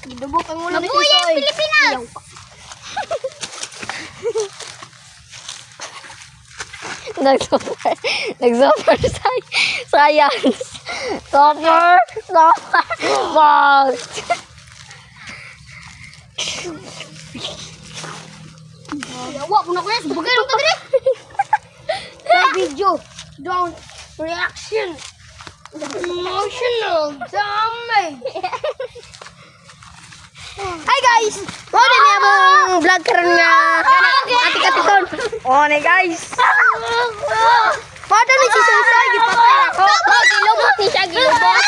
Dubok ang ulo ni Mabuhay ang Tisoy. Pilipinas! Nag-suffer science. Suffer. Fuck. Yawa, puno ko yan. Subagay lang ka dali. Video. Don't reaction. Emotional damage. Hi guys! Mo din niya mong vlog karon nga atik-atikon. Oh, ne guys. Pada ni si Susay gipatay ako. Gilubot ni siya, gilubot.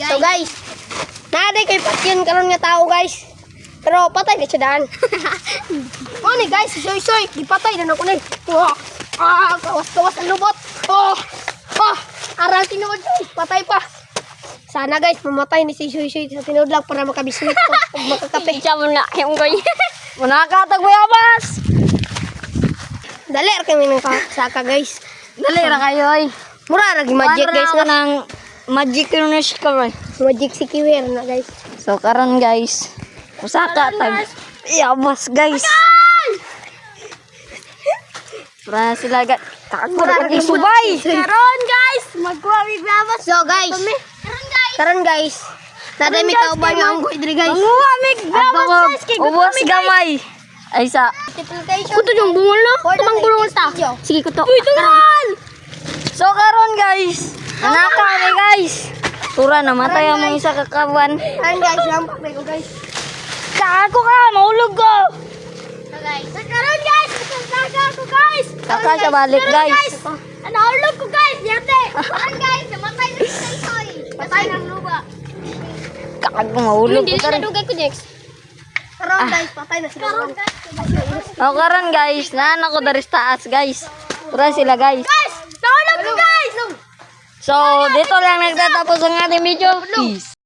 So guys, naaday kay patyon karon nga tao guys. Pero patay na siya daan. Mo ni guys, si Susay gipatay na ako ni. Kawas-kawas ang lubot. Aral tinuod patay pa. Sana guys, mamatay ni si Susay sa tinuod lang para makabiswit ko. Pag makakapit. Siya mo na yung goy. Muna ka tagbayabas. Dali ra kami ng saka guys. Dali ra kayo ay. Mura ra gi magic guys na. ng magic runes ka ba? Magic si Kiwer na guys. So karon guys, usaka tag yabas guys. Para sila gat takbo ra subay. Karon guys, magkuha mi babas. So guys, karon guys. Naday mi kauban nga unggoy diri guys. Manguha mig babas guys. Ubos gamay. Ay sa Multiplication. Kuto yung bungol no? Tumang bungol ta. Sige kuto. Uy, tungal! so karon guys, anaka ni guys. Tura namatay ang mga isa kakawan. Karon guys, lampak na ko guys. Kago ka, maulog ko. Karon guys, magsasaga ako guys! Kaka siya balik guys. Nahulog ko guys, yate! Karon guys, namatay na si Taysoy! Patay ng luba! Kago maulog ko karon. Dugay ko, Jex! Karon guys, patay na sila. Karon guys! O karon guys, naan ako dari sa taas guys. Tura sila guys. Guys! Nahulog ko guys! So dito lang nagtatapos ang ating video. Peace.